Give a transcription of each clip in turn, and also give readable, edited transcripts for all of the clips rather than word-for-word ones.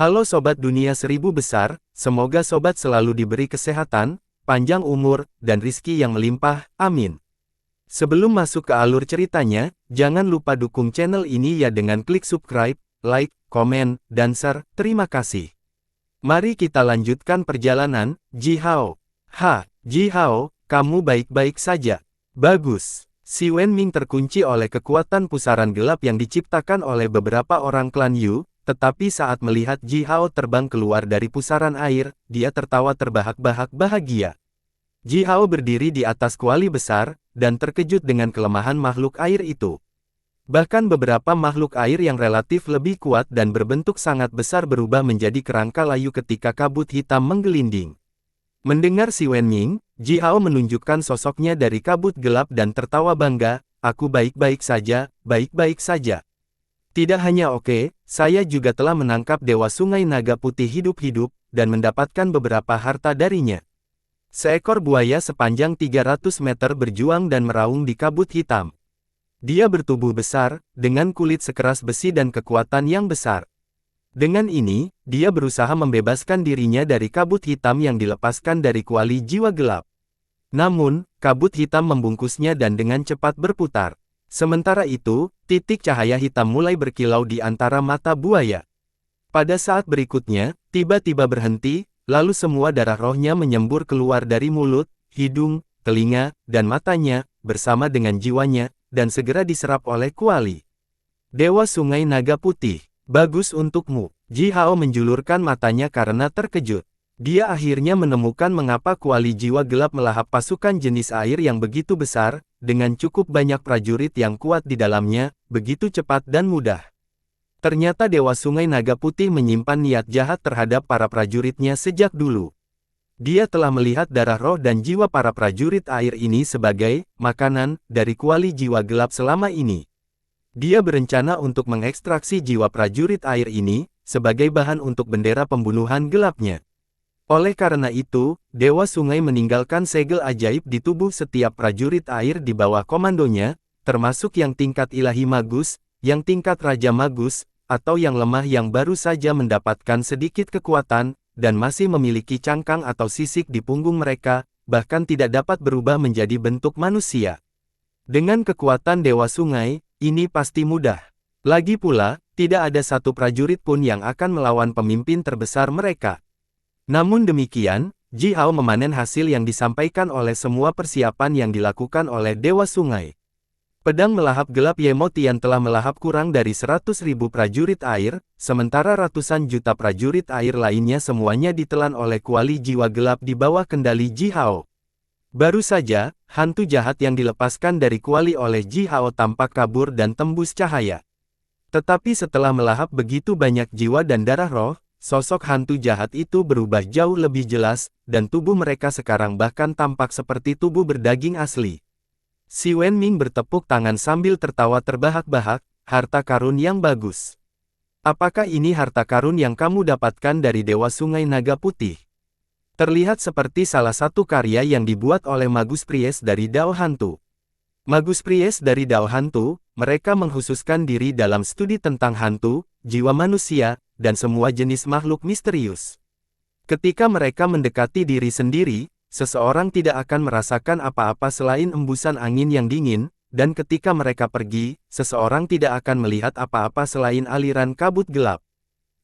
Halo Sobat Dunia Seribu Besar, semoga Sobat selalu diberi kesehatan, panjang umur, dan rizki yang melimpah, amin. Sebelum masuk ke alur ceritanya, jangan lupa dukung channel ini ya dengan klik subscribe, like, komen, dan share, terima kasih. Mari kita lanjutkan perjalanan, Jihao. Jihao, kamu baik-baik saja. Bagus. Si Wenming terkunci oleh kekuatan pusaran gelap yang diciptakan oleh beberapa orang klan Yu. Tetapi saat melihat Jihao terbang keluar dari pusaran air, dia tertawa terbahak-bahak bahagia. Jihao berdiri di atas kuali besar, dan terkejut dengan kelemahan makhluk air itu. Bahkan beberapa makhluk air yang relatif lebih kuat dan berbentuk sangat besar berubah menjadi kerangka layu ketika kabut hitam menggelinding. Mendengar si Wenming, Jihao menunjukkan sosoknya dari kabut gelap dan tertawa bangga, "Aku baik-baik saja, baik-baik saja. Tidak hanya saya juga telah menangkap Dewa Sungai Naga Putih hidup-hidup, dan mendapatkan beberapa harta darinya." Seekor buaya sepanjang 300 meter berjuang dan meraung di kabut hitam. Dia bertubuh besar, dengan kulit sekeras besi dan kekuatan yang besar. Dengan ini, dia berusaha membebaskan dirinya dari kabut hitam yang dilepaskan dari kuali jiwa gelap. Namun, kabut hitam membungkusnya dan dengan cepat berputar. Sementara itu, titik cahaya hitam mulai berkilau di antara mata buaya. Pada saat berikutnya, tiba-tiba berhenti, lalu semua darah rohnya menyembur keluar dari mulut, hidung, telinga, dan matanya, bersama dengan jiwanya, dan segera diserap oleh kuali. Dewa Sungai Naga Putih, bagus untukmu. Jihao menjulurkan matanya karena terkejut. Dia akhirnya menemukan mengapa kuali jiwa gelap melahap pasukan jenis air yang begitu besar, dengan cukup banyak prajurit yang kuat di dalamnya, begitu cepat dan mudah. Ternyata Dewa Sungai Naga Putih menyimpan niat jahat terhadap para prajuritnya sejak dulu. Dia telah melihat darah roh dan jiwa para prajurit air ini sebagai makanan dari kuali jiwa gelap selama ini. Dia berencana untuk mengekstraksi jiwa prajurit air ini, sebagai bahan untuk bendera pembunuhan gelapnya. Oleh karena itu, Dewa Sungai meninggalkan segel ajaib di tubuh setiap prajurit air di bawah komandonya, termasuk yang tingkat ilahi magus, yang tingkat raja magus, atau yang lemah yang baru saja mendapatkan sedikit kekuatan, dan masih memiliki cangkang atau sisik di punggung mereka, bahkan tidak dapat berubah menjadi bentuk manusia. Dengan kekuatan Dewa Sungai, ini pasti mudah. Lagi pula, tidak ada satu prajurit pun yang akan melawan pemimpin terbesar mereka. Namun demikian, Jihao memanen hasil yang disampaikan oleh semua persiapan yang dilakukan oleh Dewa Sungai. Pedang melahap gelap Yemotian telah melahap kurang dari 100.000 prajurit air, sementara ratusan juta prajurit air lainnya semuanya ditelan oleh kuali jiwa gelap di bawah kendali Jihao. Baru saja, hantu jahat yang dilepaskan dari kuali oleh Jihao tampak kabur dan tembus cahaya. Tetapi setelah melahap begitu banyak jiwa dan darah roh, sosok hantu jahat itu berubah jauh lebih jelas, dan tubuh mereka sekarang bahkan tampak seperti tubuh berdaging asli. Si Wenming bertepuk tangan sambil tertawa terbahak-bahak, "Harta karun yang bagus. Apakah ini harta karun yang kamu dapatkan dari Dewa Sungai Naga Putih?" Terlihat seperti salah satu karya yang dibuat oleh Magus Pries dari Dao Hantu. Magus Pries dari Dao Hantu, mereka mengkhususkan diri dalam studi tentang hantu, jiwa manusia, dan semua jenis makhluk misterius. Ketika mereka mendekati diri sendiri, seseorang tidak akan merasakan apa-apa selain embusan angin yang dingin, dan ketika mereka pergi, seseorang tidak akan melihat apa-apa selain aliran kabut gelap.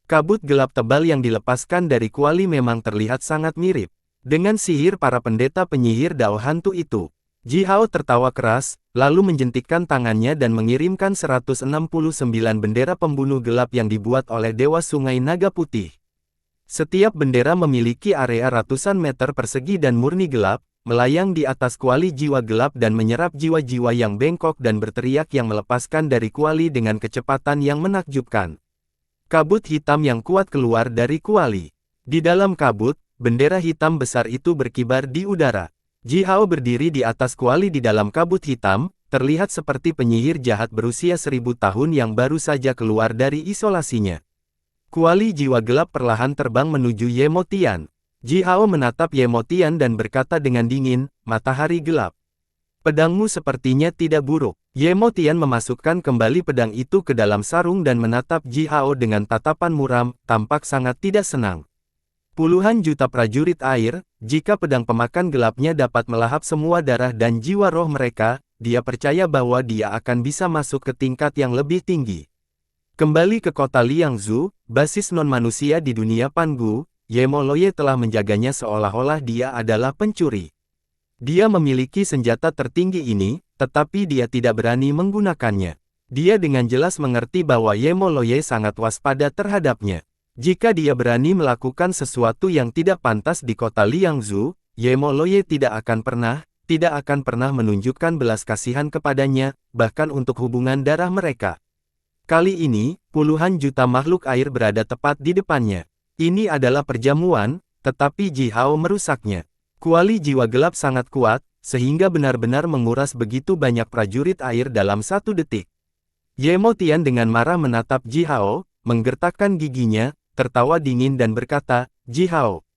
Kabut gelap tebal yang dilepaskan dari kuali memang terlihat sangat mirip dengan sihir para pendeta penyihir Dao Hantu itu. Jihao tertawa keras, lalu menjentikkan tangannya dan mengirimkan 169 bendera pembunuh gelap yang dibuat oleh Dewa Sungai Naga Putih. Setiap bendera memiliki area ratusan meter persegi dan murni gelap, melayang di atas kuali jiwa gelap dan menyerap jiwa-jiwa yang bengkok dan berteriak yang melepaskan dari kuali dengan kecepatan yang menakjubkan. Kabut hitam yang kuat keluar dari kuali. Di dalam kabut, bendera hitam besar itu berkibar di udara. Jihao berdiri di atas kuali di dalam kabut hitam, terlihat seperti penyihir jahat berusia 1000 tahun yang baru saja keluar dari isolasinya. Kuali jiwa gelap perlahan terbang menuju Yemotian. Jihao menatap Yemotian dan berkata dengan dingin, "Matahari gelap. Pedangmu sepertinya tidak buruk. Ye Mo Tian memasukkan kembali pedang itu ke dalam sarung dan menatap Ji Hao dengan tatapan muram, tampak sangat tidak senang. Puluhan juta prajurit air, jika pedang pemakan gelapnya dapat melahap semua darah dan jiwa roh mereka, dia percaya bahwa dia akan bisa masuk ke tingkat yang lebih tinggi. Kembali ke kota Liangzhu, basis non-manusia di dunia Pangu, Ye Mo Loye telah menjaganya seolah-olah dia adalah pencuri. Dia memiliki senjata tertinggi ini, tetapi dia tidak berani menggunakannya. Dia dengan jelas mengerti bahwa Ye Mo Loye sangat waspada terhadapnya. Jika dia berani melakukan sesuatu yang tidak pantas di kota Liangzhu, Ye Mo Loye tidak akan pernah menunjukkan belas kasihan kepadanya, bahkan untuk hubungan darah mereka. Kali ini, puluhan juta makhluk air berada tepat di depannya. Ini adalah perjamuan, tetapi Ji Hao merusaknya. Kuali jiwa gelap sangat kuat, sehingga benar-benar menguras begitu banyak prajurit air dalam 1 detik. Ye Mo Tian dengan marah menatap Ji Hao, menggertakkan giginya, tertawa dingin dan berkata, Ji Hao,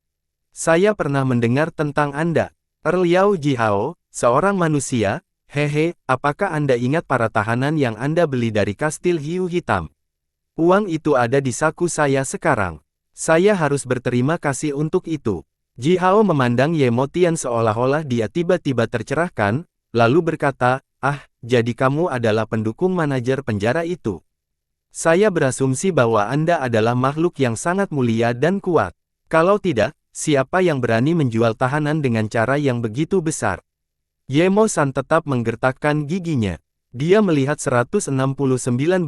saya pernah mendengar tentang Anda. Liao Ji Hao, seorang manusia, hehe, apakah Anda ingat para tahanan yang Anda beli dari kastil hiu hitam? Uang itu ada di saku saya sekarang. Saya harus berterima kasih untuk itu. Ji Hao memandang Ye Mo Tian seolah-olah dia tiba-tiba tercerahkan, lalu berkata, jadi kamu adalah pendukung manajer penjara itu. Saya berasumsi bahwa Anda adalah makhluk yang sangat mulia dan kuat. Kalau tidak, siapa yang berani menjual tahanan dengan cara yang begitu besar? Ye Mo San tetap menggertakkan giginya. Dia melihat 169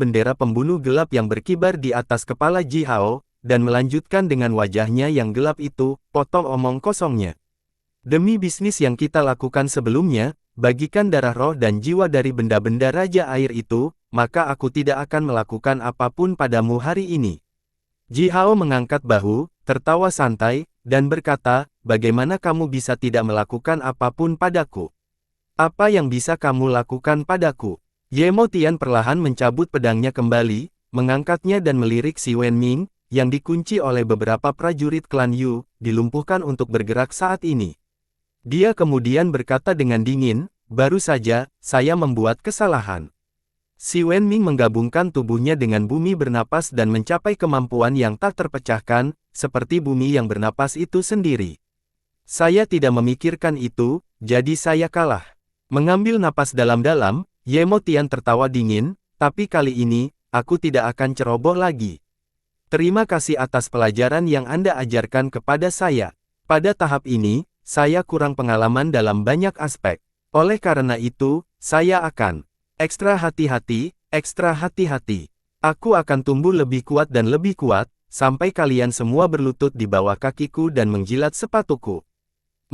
bendera pembunuh gelap yang berkibar di atas kepala Ji Hao, dan melanjutkan dengan wajahnya yang gelap itu, potong omong kosongnya. Demi bisnis yang kita lakukan sebelumnya, bagikan darah roh dan jiwa dari benda-benda Raja Air itu, maka aku tidak akan melakukan apapun padamu hari ini. Ji Hao mengangkat bahu, tertawa santai, dan berkata, bagaimana kamu bisa tidak melakukan apapun padaku? Apa yang bisa kamu lakukan padaku? Ye Mo Tian perlahan mencabut pedangnya kembali, mengangkatnya dan melirik Si Wenming, yang dikunci oleh beberapa prajurit klan Yu, dilumpuhkan untuk bergerak saat ini. Dia kemudian berkata dengan dingin, baru saja, saya membuat kesalahan. Si Wenming menggabungkan tubuhnya dengan bumi bernapas dan mencapai kemampuan yang tak terpecahkan, seperti bumi yang bernapas itu sendiri. Saya tidak memikirkan itu, jadi saya kalah. Mengambil napas dalam-dalam, Ye Mo Tian tertawa dingin, tapi kali ini, aku tidak akan ceroboh lagi. Terima kasih atas pelajaran yang Anda ajarkan kepada saya. Pada tahap ini, saya kurang pengalaman dalam banyak aspek. Oleh karena itu, saya akan ekstra hati-hati, ekstra hati-hati. Aku akan tumbuh lebih kuat dan lebih kuat, sampai kalian semua berlutut di bawah kakiku dan menjilat sepatuku.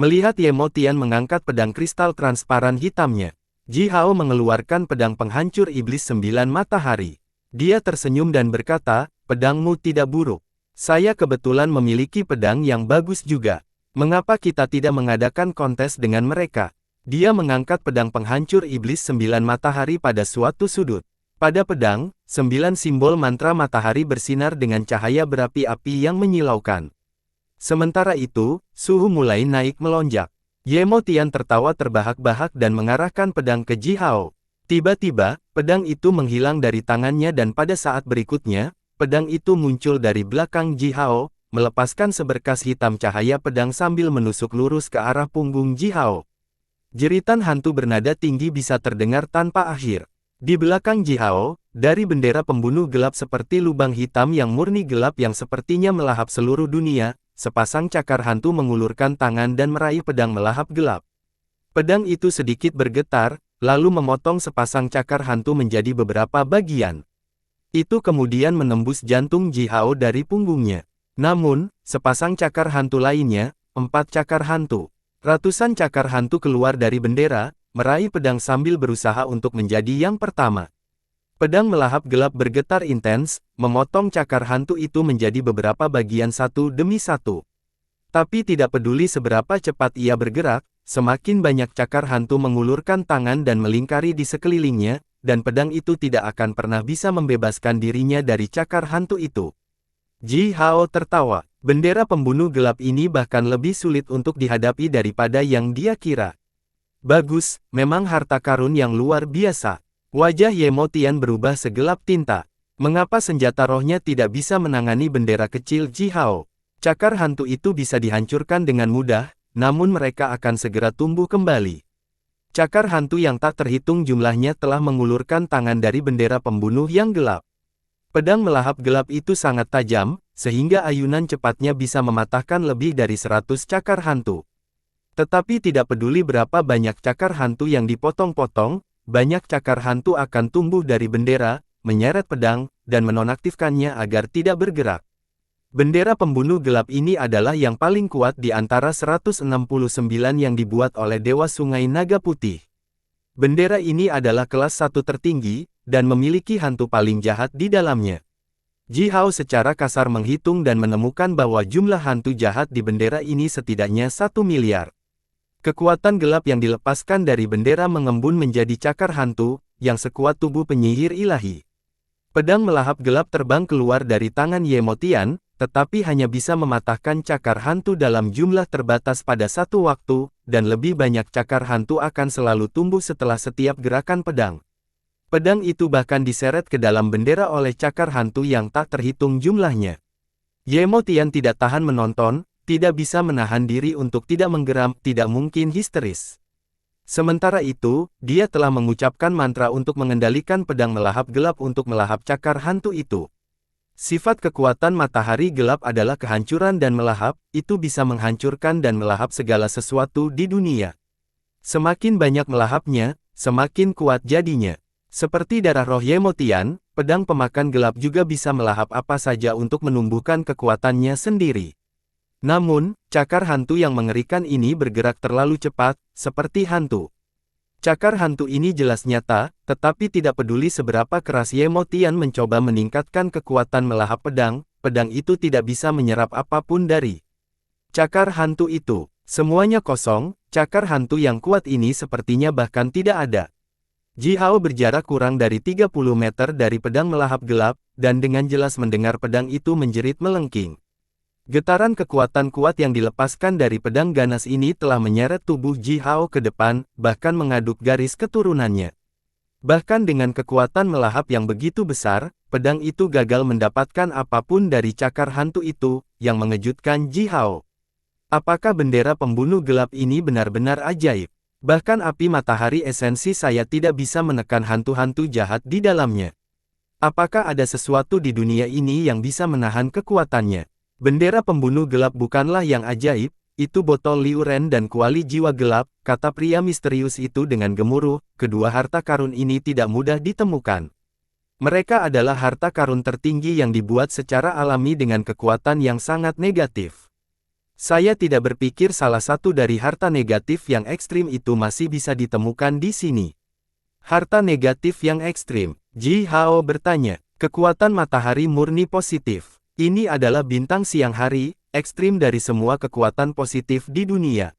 Melihat Ye Mo Tian mengangkat pedang kristal transparan hitamnya, Ji Hao mengeluarkan pedang penghancur iblis 9 matahari. Dia tersenyum dan berkata, pedangmu tidak buruk. Saya kebetulan memiliki pedang yang bagus juga. Mengapa kita tidak mengadakan kontes dengan mereka? Dia mengangkat pedang penghancur iblis 9 matahari pada suatu sudut. Pada pedang, 9 simbol mantra matahari bersinar dengan cahaya berapi-api yang menyilaukan. Sementara itu, suhu mulai naik melonjak. Ye Mo Tian tertawa terbahak-bahak dan mengarahkan pedang ke Ji Hao. Tiba-tiba, pedang itu menghilang dari tangannya dan pada saat berikutnya, pedang itu muncul dari belakang Ji Hao, melepaskan seberkas hitam cahaya pedang sambil menusuk lurus ke arah punggung Ji Hao. Jeritan hantu bernada tinggi bisa terdengar tanpa akhir. Di belakang Ji Hao, dari bendera pembunuh gelap seperti lubang hitam yang murni gelap yang sepertinya melahap seluruh dunia, sepasang cakar hantu mengulurkan tangan dan meraih pedang melahap gelap. Pedang itu sedikit bergetar, lalu memotong sepasang cakar hantu menjadi beberapa bagian. Itu kemudian menembus jantung Ji Hao dari punggungnya. Namun, sepasang cakar hantu lainnya, 4 cakar hantu. Ratusan cakar hantu keluar dari bendera, meraih pedang sambil berusaha untuk menjadi yang pertama. Pedang melahap gelap bergetar intens, memotong cakar hantu itu menjadi beberapa bagian satu demi satu. Tapi tidak peduli seberapa cepat ia bergerak, semakin banyak cakar hantu mengulurkan tangan dan melingkari di sekelilingnya, dan pedang itu tidak akan pernah bisa membebaskan dirinya dari cakar hantu itu. Ji Hao tertawa. Bendera pembunuh gelap ini bahkan lebih sulit untuk dihadapi daripada yang dia kira. Bagus, memang harta karun yang luar biasa. Wajah Ye Motian berubah segelap tinta. Mengapa senjata rohnya tidak bisa menangani bendera kecil Ji Hao? Cakar hantu itu bisa dihancurkan dengan mudah, namun mereka akan segera tumbuh kembali. Cakar hantu yang tak terhitung jumlahnya telah mengulurkan tangan dari bendera pembunuh yang gelap. Pedang melahap gelap itu sangat tajam, sehingga ayunan cepatnya bisa mematahkan lebih dari 100 cakar hantu. Tetapi tidak peduli berapa banyak cakar hantu yang dipotong-potong, banyak cakar hantu akan tumbuh dari bendera, menyeret pedang, dan menonaktifkannya agar tidak bergerak. Bendera pembunuh gelap ini adalah yang paling kuat di antara 169 yang dibuat oleh Dewa Sungai Naga Putih. Bendera ini adalah kelas 1 tertinggi, dan memiliki hantu paling jahat di dalamnya. Ji Hao secara kasar menghitung dan menemukan bahwa jumlah hantu jahat di bendera ini setidaknya 1 miliar. Kekuatan gelap yang dilepaskan dari bendera mengembun menjadi cakar hantu, yang sekuat tubuh penyihir ilahi. Pedang melahap gelap terbang keluar dari tangan Ye Motian, tetapi hanya bisa mematahkan cakar hantu dalam jumlah terbatas pada satu waktu, dan lebih banyak cakar hantu akan selalu tumbuh setelah setiap gerakan pedang. Pedang itu bahkan diseret ke dalam bendera oleh cakar hantu yang tak terhitung jumlahnya. Ye Motian tidak tahan menonton, tidak bisa menahan diri untuk tidak menggeram, tidak mungkin histeris. Sementara itu, dia telah mengucapkan mantra untuk mengendalikan pedang melahap gelap untuk melahap cakar hantu itu. Sifat kekuatan matahari gelap adalah kehancuran dan melahap, itu bisa menghancurkan dan melahap segala sesuatu di dunia. Semakin banyak melahapnya, semakin kuat jadinya. Seperti darah roh Ye Motian, pedang pemakan gelap juga bisa melahap apa saja untuk menumbuhkan kekuatannya sendiri. Namun, cakar hantu yang mengerikan ini bergerak terlalu cepat, seperti hantu. Cakar hantu ini jelas nyata, tetapi tidak peduli seberapa keras Ye Motian mencoba meningkatkan kekuatan melahap pedang, pedang itu tidak bisa menyerap apapun dari cakar hantu itu. Semuanya kosong, cakar hantu yang kuat ini sepertinya bahkan tidak ada. Ji Hao berjarak kurang dari 30 meter dari pedang melahap gelap, dan dengan jelas mendengar pedang itu menjerit melengking. Getaran kekuatan kuat yang dilepaskan dari pedang ganas ini telah menyeret tubuh Ji Hao ke depan, bahkan mengaduk garis keturunannya. Bahkan dengan kekuatan melahap yang begitu besar, pedang itu gagal mendapatkan apapun dari cakar hantu itu, yang mengejutkan Ji Hao. Apakah bendera pembunuh gelap ini benar-benar ajaib? Bahkan api matahari esensi saya tidak bisa menekan hantu-hantu jahat di dalamnya. Apakah ada sesuatu di dunia ini yang bisa menahan kekuatannya? Bendera pembunuh gelap bukanlah yang ajaib, itu botol liuren dan kuali jiwa gelap, kata pria misterius itu dengan gemuruh, kedua harta karun ini tidak mudah ditemukan. Mereka adalah harta karun tertinggi yang dibuat secara alami dengan kekuatan yang sangat negatif. Saya tidak berpikir salah satu dari harta negatif yang ekstrim itu masih bisa ditemukan di sini. Harta negatif yang ekstrim, Ji Hao bertanya, kekuatan matahari murni positif. Ini adalah bintang siang hari, ekstrim dari semua kekuatan positif di dunia.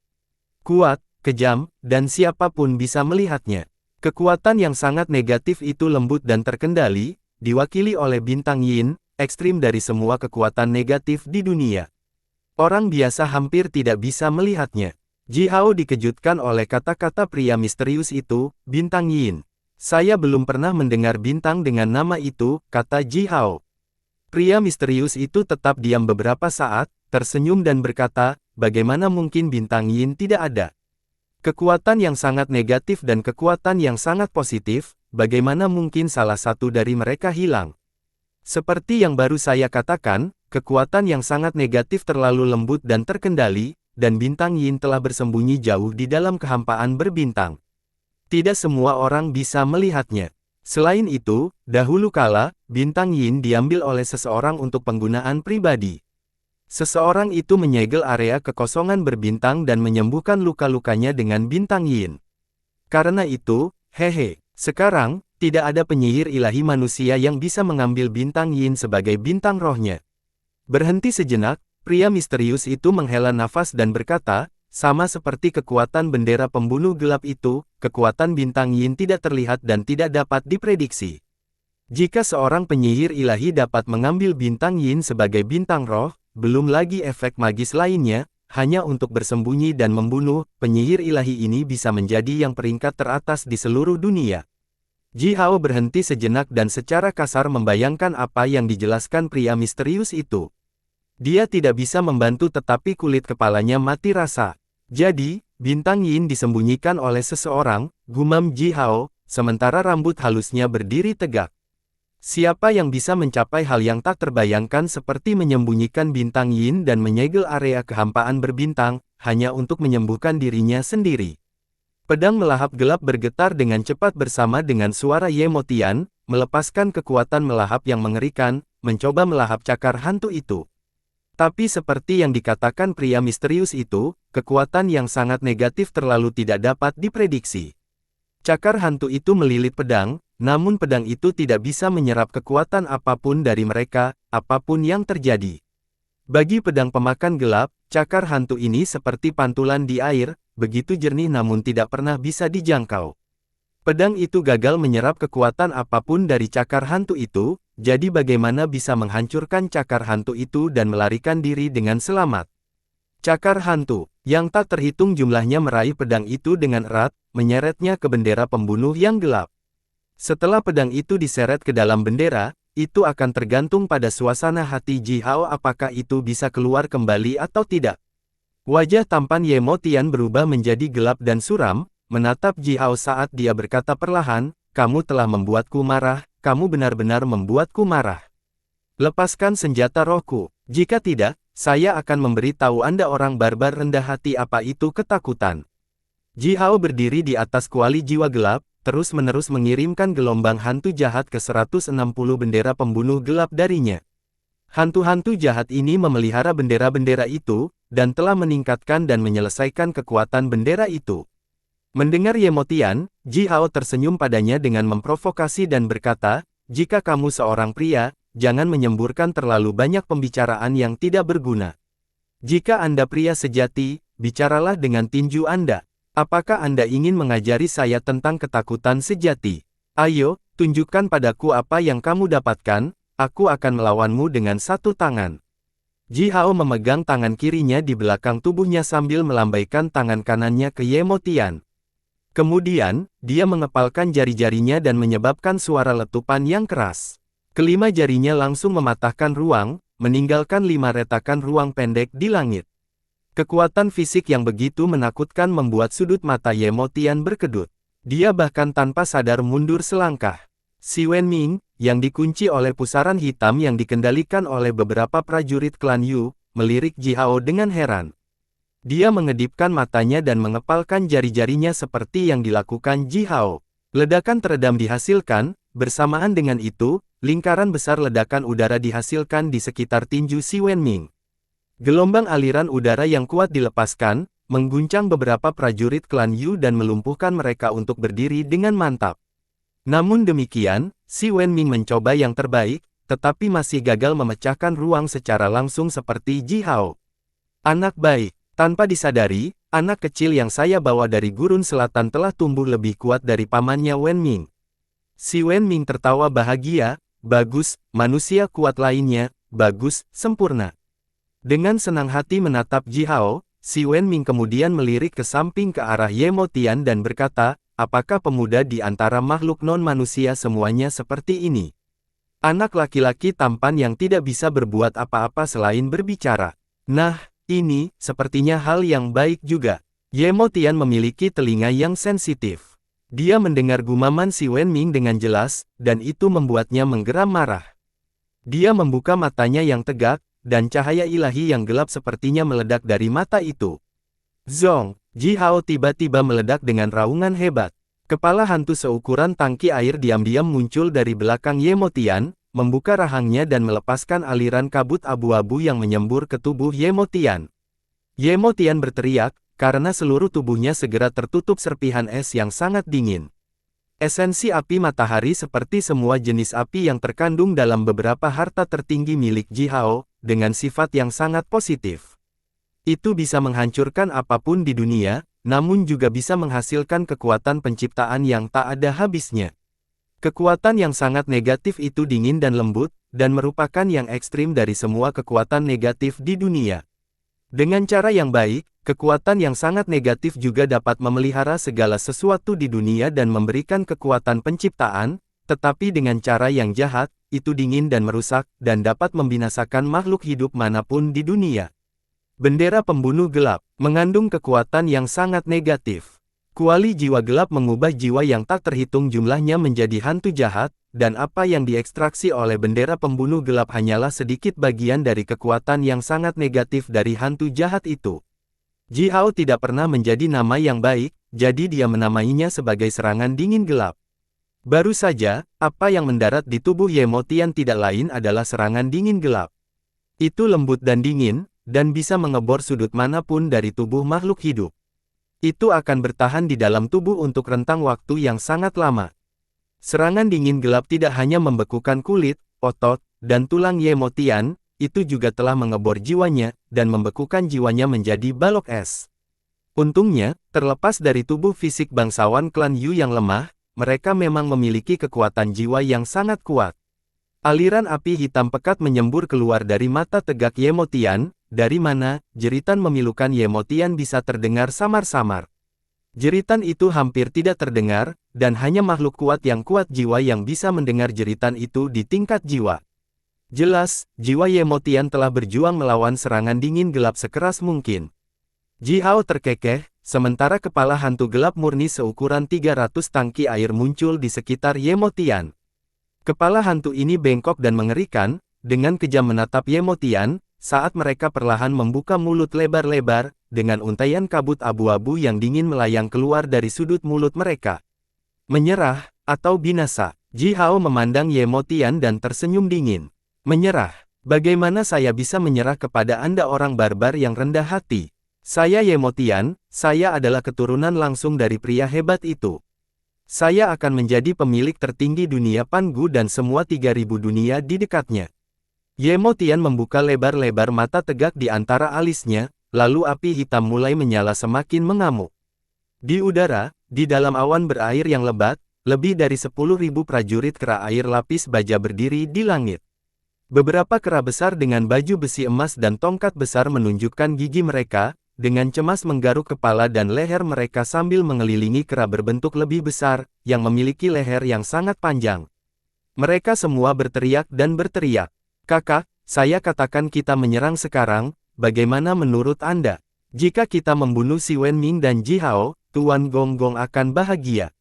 Kuat, kejam, dan siapapun bisa melihatnya. Kekuatan yang sangat negatif itu lembut dan terkendali, diwakili oleh bintang yin, ekstrim dari semua kekuatan negatif di dunia. Orang biasa hampir tidak bisa melihatnya. Ji Hao dikejutkan oleh kata-kata pria misterius itu, bintang yin. Saya belum pernah mendengar bintang dengan nama itu, kata Ji Hao. Pria misterius itu tetap diam beberapa saat, tersenyum dan berkata, bagaimana mungkin bintang yin tidak ada? Kekuatan yang sangat negatif dan kekuatan yang sangat positif, bagaimana mungkin salah satu dari mereka hilang? Seperti yang baru saya katakan, kekuatan yang sangat negatif terlalu lembut dan terkendali, dan bintang yin telah bersembunyi jauh di dalam kehampaan berbintang. Tidak semua orang bisa melihatnya. Selain itu, dahulu kala, bintang yin diambil oleh seseorang untuk penggunaan pribadi. Seseorang itu menyegel area kekosongan berbintang dan menyembuhkan luka-lukanya dengan bintang yin. Karena itu, sekarang, tidak ada penyihir ilahi manusia yang bisa mengambil bintang yin sebagai bintang rohnya. Berhenti sejenak, pria misterius itu menghela nafas dan berkata, sama seperti kekuatan bendera pembunuh gelap itu, kekuatan bintang yin tidak terlihat dan tidak dapat diprediksi. Jika seorang penyihir ilahi dapat mengambil bintang yin sebagai bintang roh, belum lagi efek magis lainnya, hanya untuk bersembunyi dan membunuh, penyihir ilahi ini bisa menjadi yang peringkat teratas di seluruh dunia. Ji Hao berhenti sejenak dan secara kasar membayangkan apa yang dijelaskan pria misterius itu. Dia tidak bisa membantu tetapi kulit kepalanya mati rasa. Jadi, bintang yin disembunyikan oleh seseorang, gumam Ji Hao, sementara rambut halusnya berdiri tegak. Siapa yang bisa mencapai hal yang tak terbayangkan seperti menyembunyikan bintang yin dan menyegel area kehampaan berbintang, hanya untuk menyembuhkan dirinya sendiri. Pedang melahap gelap bergetar dengan cepat bersama dengan suara Ye Motian, melepaskan kekuatan melahap yang mengerikan, mencoba melahap cakar hantu itu. Tapi seperti yang dikatakan pria misterius itu, kekuatan yang sangat negatif terlalu tidak dapat diprediksi. Cakar hantu itu melilit pedang, namun pedang itu tidak bisa menyerap kekuatan apapun dari mereka, apapun yang terjadi. Bagi pedang pemakan gelap, cakar hantu ini seperti pantulan di air, begitu jernih namun tidak pernah bisa dijangkau. Pedang itu gagal menyerap kekuatan apapun dari cakar hantu itu, jadi bagaimana bisa menghancurkan cakar hantu itu dan melarikan diri dengan selamat. Cakar hantu, yang tak terhitung jumlahnya meraih pedang itu dengan erat, menyeretnya ke bendera pembunuh yang gelap. Setelah pedang itu diseret ke dalam bendera, itu akan tergantung pada suasana hati Ji Hao apakah itu bisa keluar kembali atau tidak. Wajah tampan Ye Motian berubah menjadi gelap dan suram, menatap Ji Hao saat dia berkata perlahan, "Kamu telah membuatku marah, kamu benar-benar membuatku marah. Lepaskan senjata rohku, jika tidak, saya akan memberitahu Anda orang barbar rendah hati apa itu ketakutan." Ji Hao berdiri di atas kuali jiwa gelap, terus-menerus mengirimkan gelombang hantu jahat ke 160 bendera pembunuh gelap darinya. Hantu-hantu jahat ini memelihara bendera-bendera itu, dan telah meningkatkan dan menyelesaikan kekuatan bendera itu. Mendengar Ye Motian, Ji Hao tersenyum padanya dengan memprovokasi dan berkata, "Jika kamu seorang pria, jangan menyemburkan terlalu banyak pembicaraan yang tidak berguna. Jika Anda pria sejati, bicaralah dengan tinju Anda. Apakah Anda ingin mengajari saya tentang ketakutan sejati? Ayo, tunjukkan padaku apa yang kamu dapatkan, aku akan melawanmu dengan satu tangan." Ji Hao memegang tangan kirinya di belakang tubuhnya sambil melambaikan tangan kanannya ke Ye Motian. Kemudian, dia mengepalkan jari-jarinya dan menyebabkan suara letupan yang keras. Kelima jarinya langsung mematahkan ruang, meninggalkan 5 retakan ruang pendek di langit. Kekuatan fisik yang begitu menakutkan membuat sudut mata Ye Motian berkedut. Dia bahkan tanpa sadar mundur selangkah. Si Wenming, yang dikunci oleh pusaran hitam yang dikendalikan oleh beberapa prajurit klan Yu, melirik Ji Hao dengan heran. Dia mengedipkan matanya dan mengepalkan jari-jarinya seperti yang dilakukan Ji Hao. Ledakan teredam dihasilkan, bersamaan dengan itu, lingkaran besar ledakan udara dihasilkan di sekitar tinju Si Wenming. Gelombang aliran udara yang kuat dilepaskan, mengguncang beberapa prajurit klan Yu dan melumpuhkan mereka untuk berdiri dengan mantap. Namun demikian, Si Wenming mencoba yang terbaik, tetapi masih gagal memecahkan ruang secara langsung seperti Ji Hao. Anak baik, tanpa disadari, anak kecil yang saya bawa dari gurun selatan telah tumbuh lebih kuat dari pamannya Wenming. Si Wenming tertawa bahagia, "Bagus, manusia kuat lainnya, bagus, sempurna." Dengan senang hati menatap Ji Hao, Si Wenming kemudian melirik ke samping ke arah Ye Motian dan berkata, "Apakah pemuda di antara makhluk non-manusia semuanya seperti ini? Anak laki-laki tampan yang tidak bisa berbuat apa-apa selain berbicara. Nah, ini, sepertinya hal yang baik juga." Ye Motian memiliki telinga yang sensitif. Dia mendengar gumaman Si Wenming dengan jelas, dan itu membuatnya menggeram marah. Dia membuka matanya yang tegak, dan cahaya ilahi yang gelap sepertinya meledak dari mata itu. Zong! Ji Hao tiba-tiba meledak dengan raungan hebat. Kepala hantu seukuran tangki air diam-diam muncul dari belakang Ye Motian, membuka rahangnya dan melepaskan aliran kabut abu-abu yang menyembur ke tubuh Ye Motian. Ye Motian berteriak, karena seluruh tubuhnya segera tertutup serpihan es yang sangat dingin. Esensi api matahari seperti semua jenis api yang terkandung dalam beberapa harta tertinggi milik Ji Hao, dengan sifat yang sangat positif. Itu bisa menghancurkan apapun di dunia, namun juga bisa menghasilkan kekuatan penciptaan yang tak ada habisnya. Kekuatan yang sangat negatif itu dingin dan lembut, dan merupakan yang ekstrim dari semua kekuatan negatif di dunia. Dengan cara yang baik, kekuatan yang sangat negatif juga dapat memelihara segala sesuatu di dunia dan memberikan kekuatan penciptaan, tetapi dengan cara yang jahat, itu dingin dan merusak, dan dapat membinasakan makhluk hidup manapun di dunia. Bendera pembunuh gelap, mengandung kekuatan yang sangat negatif. Kuali jiwa gelap mengubah jiwa yang tak terhitung jumlahnya menjadi hantu jahat, dan apa yang diekstraksi oleh bendera pembunuh gelap hanyalah sedikit bagian dari kekuatan yang sangat negatif dari hantu jahat itu. Ji Hao tidak pernah menjadi nama yang baik, jadi dia menamainya sebagai serangan dingin gelap. Baru saja, apa yang mendarat di tubuh Ye Motian tidak lain adalah serangan dingin gelap. Itu lembut dan dingin, dan bisa mengebor sudut manapun dari tubuh makhluk hidup. Itu akan bertahan di dalam tubuh untuk rentang waktu yang sangat lama. Serangan dingin gelap tidak hanya membekukan kulit, otot, dan tulang Ye Motian, itu juga telah mengebor jiwanya, dan membekukan jiwanya menjadi balok es. Untungnya, terlepas dari tubuh fisik bangsawan klan Yu yang lemah, mereka memang memiliki kekuatan jiwa yang sangat kuat. Aliran api hitam pekat menyembur keluar dari mata tegak Ye Motian, dari mana jeritan memilukan Ye Motian bisa terdengar samar-samar. Jeritan itu hampir tidak terdengar, dan hanya makhluk kuat jiwa yang bisa mendengar jeritan itu di tingkat jiwa. Jelas, jiwa Ye Motian telah berjuang melawan serangan dingin gelap sekeras mungkin. Ji Hao terkekeh, sementara kepala hantu gelap murni seukuran 300 tangki air muncul di sekitar Ye Motian. Kepala hantu ini bengkok dan mengerikan, dengan kejam menatap Ye Motian, saat mereka perlahan membuka mulut lebar-lebar, dengan untaian kabut abu-abu yang dingin melayang keluar dari sudut mulut mereka. Menyerah, atau binasa. Ji Hao memandang Ye Motian dan tersenyum dingin. Menyerah? Bagaimana saya bisa menyerah kepada Anda orang barbar yang rendah hati? Saya Ye Motian, saya adalah keturunan langsung dari pria hebat itu. Saya akan menjadi pemilik tertinggi dunia Pangu dan semua 3000 dunia di dekatnya. Ye Motian membuka lebar-lebar mata tegak di antara alisnya, lalu api hitam mulai menyala semakin mengamuk. Di udara, di dalam awan berair yang lebat, lebih dari 10.000 prajurit kera air lapis baja berdiri di langit. Beberapa kera besar dengan baju besi emas dan tongkat besar menunjukkan gigi mereka, dengan cemas menggaruk kepala dan leher mereka sambil mengelilingi kera berbentuk lebih besar, yang memiliki leher yang sangat panjang. Mereka semua berteriak dan berteriak. Kakak, saya katakan kita menyerang sekarang, bagaimana menurut Anda? Jika kita membunuh Si Wenming dan Ji Hao, Tuan Gonggong akan bahagia.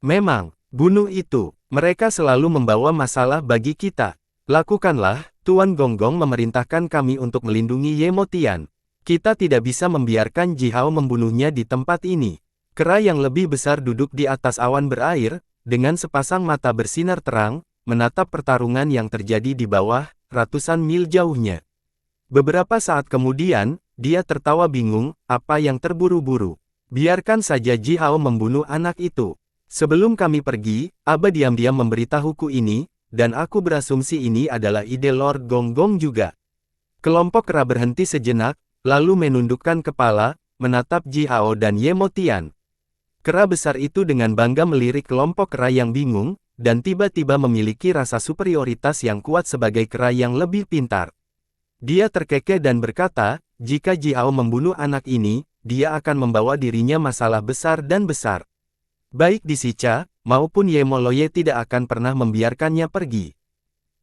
Memang, bunuh itu, mereka selalu membawa masalah bagi kita. Lakukanlah, Tuan Gonggong memerintahkan kami untuk melindungi Ye Motian. Kita tidak bisa membiarkan Ji Hao membunuhnya di tempat ini. Kera yang lebih besar duduk di atas awan berair, dengan sepasang mata bersinar terang, menatap pertarungan yang terjadi di bawah, ratusan mil jauhnya. Beberapa saat kemudian, dia tertawa bingung, apa yang terburu-buru. Biarkan saja Ji Hao membunuh anak itu. Sebelum kami pergi, Aba diam-diam memberitahuku ini, dan aku berasumsi ini adalah ide Lord Gonggong juga. Kelompok kera berhenti sejenak, lalu menundukkan kepala, menatap Ji Hao dan Ye Motian. Kera besar itu dengan bangga melirik kelompok kera yang bingung, dan tiba-tiba memiliki rasa superioritas yang kuat sebagai kera yang lebih pintar. Dia terkekeh dan berkata, jika Ji Hao membunuh anak ini, dia akan membawa dirinya masalah besar dan besar. Baik di Sicha, maupun Ye Moloye tidak akan pernah membiarkannya pergi.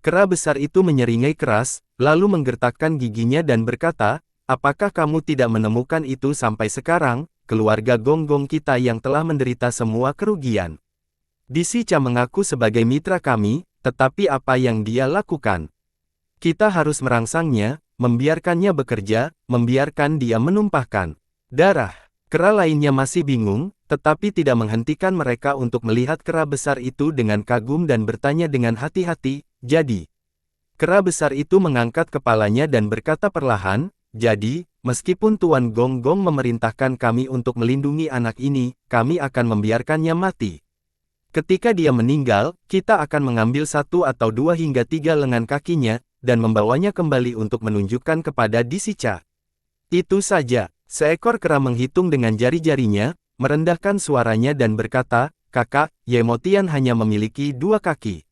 Kera besar itu menyeringai keras, lalu menggertakkan giginya dan berkata, apakah kamu tidak menemukan itu sampai sekarang, keluarga Gonggong kita yang telah menderita semua kerugian? Di Sicha mengaku sebagai mitra kami, tetapi apa yang dia lakukan? Kita harus merangsangnya, membiarkannya bekerja, membiarkan dia menumpahkan darah. Kera lainnya masih bingung, tetapi tidak menghentikan mereka untuk melihat kera besar itu dengan kagum dan bertanya dengan hati-hati, jadi? Kera besar itu mengangkat kepalanya dan berkata perlahan, jadi, meskipun Tuan Gonggong memerintahkan kami untuk melindungi anak ini, kami akan membiarkannya mati. Ketika dia meninggal, kita akan mengambil 1 atau 2 hingga 3 lengan kakinya, dan membawanya kembali untuk menunjukkan kepada Di Sicha. Itu saja. Seekor kera menghitung dengan jari-jarinya, merendahkan suaranya dan berkata, kakak, Ye Motian hanya memiliki 2 kaki.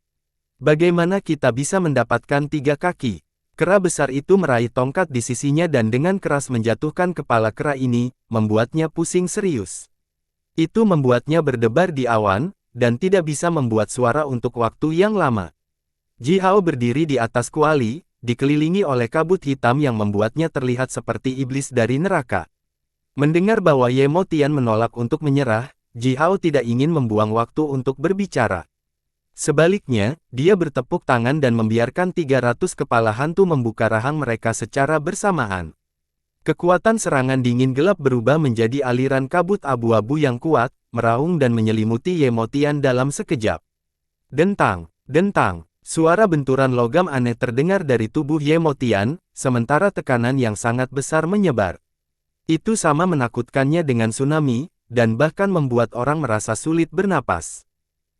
Bagaimana kita bisa mendapatkan 3 kaki? Kera besar itu meraih tongkat di sisinya dan dengan keras menjatuhkan kepala kera ini, membuatnya pusing serius. Itu membuatnya berdebar di awan, dan tidak bisa membuat suara untuk waktu yang lama. Ji Hao berdiri di atas kuali, dikelilingi oleh kabut hitam yang membuatnya terlihat seperti iblis dari neraka. Mendengar bahwa Ye Mo Tian menolak untuk menyerah, Ji Hao tidak ingin membuang waktu untuk berbicara. Sebaliknya, dia bertepuk tangan dan membiarkan 300 kepala hantu membuka rahang mereka secara bersamaan. Kekuatan serangan dingin gelap berubah menjadi aliran kabut abu-abu yang kuat, meraung dan menyelimuti Ye Mo Tian dalam sekejap. Dentang, dentang, suara benturan logam aneh terdengar dari tubuh Ye Mo Tian, sementara tekanan yang sangat besar menyebar. Itu sama menakutkannya dengan tsunami, dan bahkan membuat orang merasa sulit bernapas.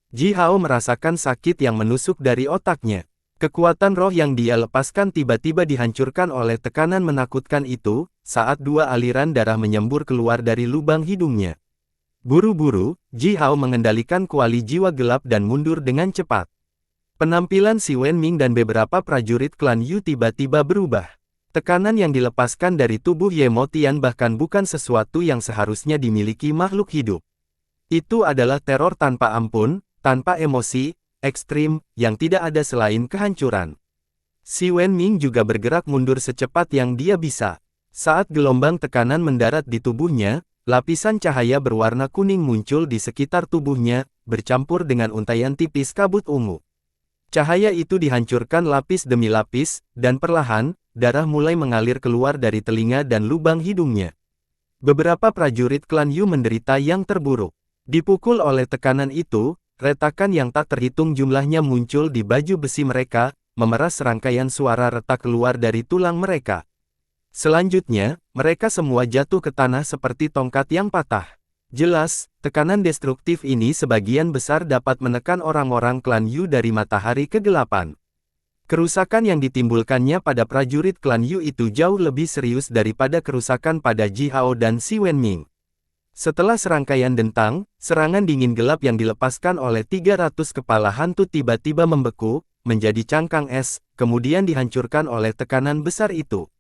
Ji Hao merasakan sakit yang menusuk dari otaknya. Kekuatan roh yang dia lepaskan tiba-tiba dihancurkan oleh tekanan menakutkan itu, saat dua aliran darah menyembur keluar dari lubang hidungnya. Buru-buru, Ji Hao mengendalikan kuali jiwa gelap dan mundur dengan cepat. Penampilan Si Wenming dan beberapa prajurit klan Yu tiba-tiba berubah. Tekanan yang dilepaskan dari tubuh Ye Mo Tian bahkan bukan sesuatu yang seharusnya dimiliki makhluk hidup. Itu adalah teror tanpa ampun, tanpa emosi, ekstrim, yang tidak ada selain kehancuran. Si Wenming juga bergerak mundur secepat yang dia bisa. Saat gelombang tekanan mendarat di tubuhnya, lapisan cahaya berwarna kuning muncul di sekitar tubuhnya, bercampur dengan untaian tipis kabut ungu. Cahaya itu dihancurkan lapis demi lapis, dan perlahan, darah mulai mengalir keluar dari telinga dan lubang hidungnya. Beberapa prajurit klan Yu menderita yang terburuk. Dipukul oleh tekanan itu, retakan yang tak terhitung jumlahnya muncul di baju besi mereka, memeras serangkaian suara retak keluar dari tulang mereka. Selanjutnya, mereka semua jatuh ke tanah seperti tongkat yang patah. Jelas, tekanan destruktif ini sebagian besar dapat menekan orang-orang klan Yu dari matahari kegelapan. Kerusakan yang ditimbulkannya pada prajurit klan Yu itu jauh lebih serius daripada kerusakan pada Ji Hao dan Si Wenming. Setelah serangkaian dentang, serangan dingin gelap yang dilepaskan oleh 300 kepala hantu tiba-tiba membeku, menjadi cangkang es, kemudian dihancurkan oleh tekanan besar itu.